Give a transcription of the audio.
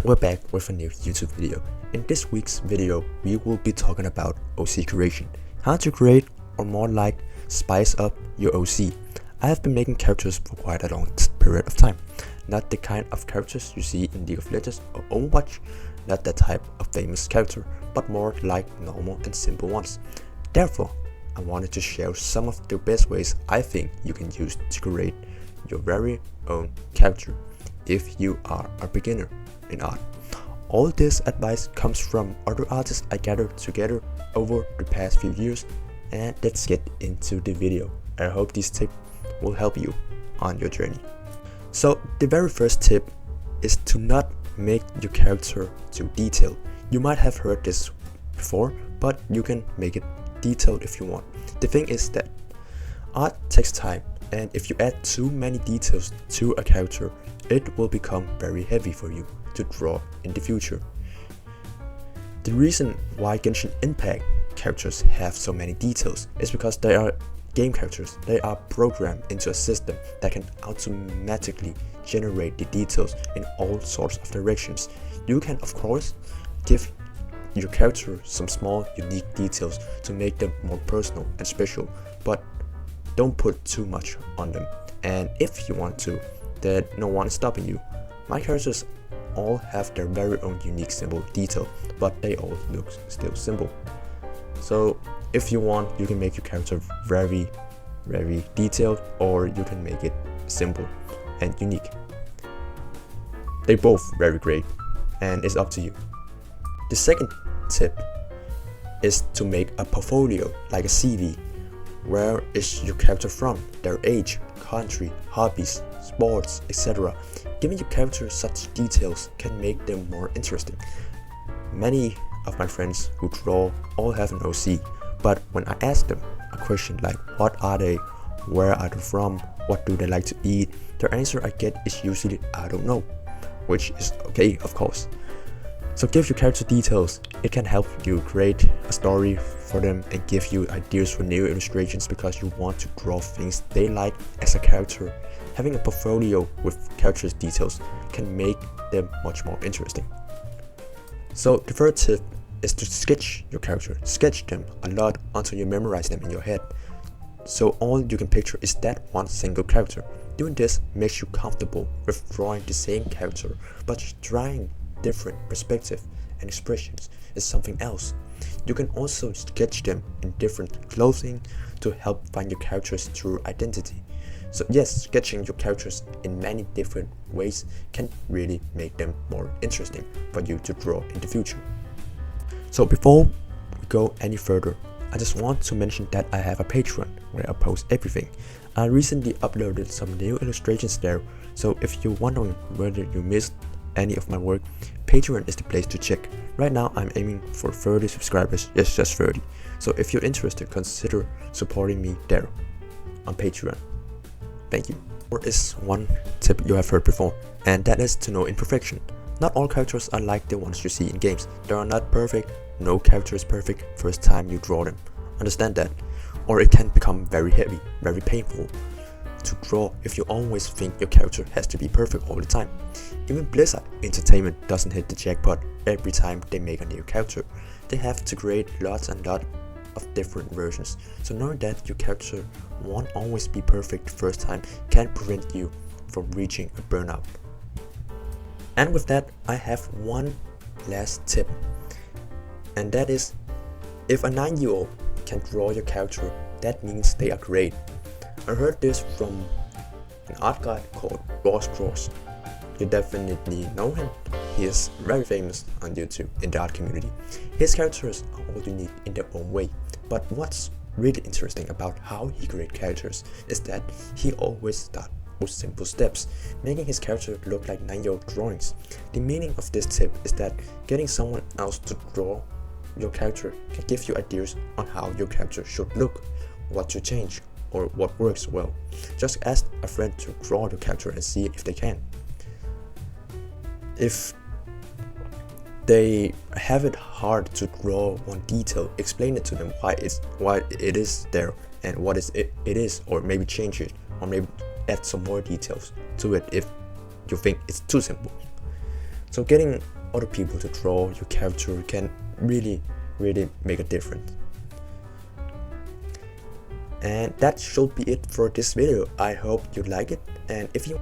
And we're back with a new YouTube video. In this week's video, we will be talking about OC creation. How to create, or more like, spice up your OC. I have been making characters for quite a long period of time. Not the kind of characters you see in League of Legends or Overwatch, not that type of famous character, but more like normal and simple ones. Therefore, I wanted to share some of the best ways I think you can use to create your very own character if you are a beginner in art. All this advice comes from other artists I gathered together over the past few years, and let's get into the video. I hope this tip will help you on your journey. So the very first tip is to not make your character too detailed. You might have heard this before, but you can make it detailed if you want. The thing is that art takes time, and if you add too many details to a character, it will become very heavy for you to draw in the future. The reason why Genshin Impact characters have so many details is because they are game characters. They are programmed into a system that can automatically generate the details in all sorts of directions. You can of course give your character some small unique details to make them more personal and special, but don't put too much on them. And if you want to, then no one is stopping you. My characters all have their very own unique symbol detail, but they all look still simple. So if you want, you can make your character very detailed, or you can make it simple and unique. They're both very great, and it's up to you. The second tip is to make a portfolio, like a CV. Where is your character from, their age, country, hobbies, sports, etc. Giving your character such details can make them more interesting. Many of my friends who draw all have an OC, but when I ask them a question like what are they, where are they from, what do they like to eat, their answer I get is usually I don't know, which is okay, of course. So give your character details. It can help you create a story for them and give you ideas for new illustrations because you want to draw things they like as a character. Having a portfolio with characters' details can make them much more interesting. So the third tip is to sketch your character. Sketch them a lot until you memorize them in your head. So all you can picture is that one single character. Doing this makes you comfortable with drawing the same character, but trying different perspective and expressions is something else. You can also sketch them in different clothing to help find your character's true identity. So yes, sketching your characters in many different ways can really make them more interesting for you to draw in the future. So before we go any further, I just want to mention that I have a Patreon where I post everything. I recently uploaded some new illustrations there, so if you're wondering whether you missed any of my work, Patreon is the place to check. Right now I'm aiming for 30 subscribers, yes, just 30. So if you're interested, consider supporting me there on Patreon. Thank you. There is one tip you have heard before, and that is to know imperfection. Not all characters are like the ones you see in games. They are not perfect. No character is perfect first time you draw them. Understand that, or it can become very heavy, very painful to draw if you always think your character has to be perfect all the time. Even Blizzard Entertainment doesn't hit the jackpot every time they make a new character. They have to create lots and lots of different versions. So knowing that your character won't always be perfect the first time can prevent you from reaching a burnout. And with that, I have one last tip, and that is, if a 9-year-old can draw your character, that means they are great. I heard this from an art guy called Ross Cross. You definitely know him. He is very famous on YouTube in the art community. His characters are all unique in their own way, but what's really interesting about how he creates characters is that he always starts with simple steps, making his character look like 9-year-old drawings. The meaning of this tip is that getting someone else to draw your character can give you ideas on how your character should look, what to change, or what works well. Just ask a friend to draw your character and see if they can. If they have it hard to draw one detail, explain it to them why it is there and what it is, or maybe change it, or maybe add some more details to it if you think it's too simple. So getting other people to draw your character can really make a difference. And that should be it for this video. I hope you like it, and if you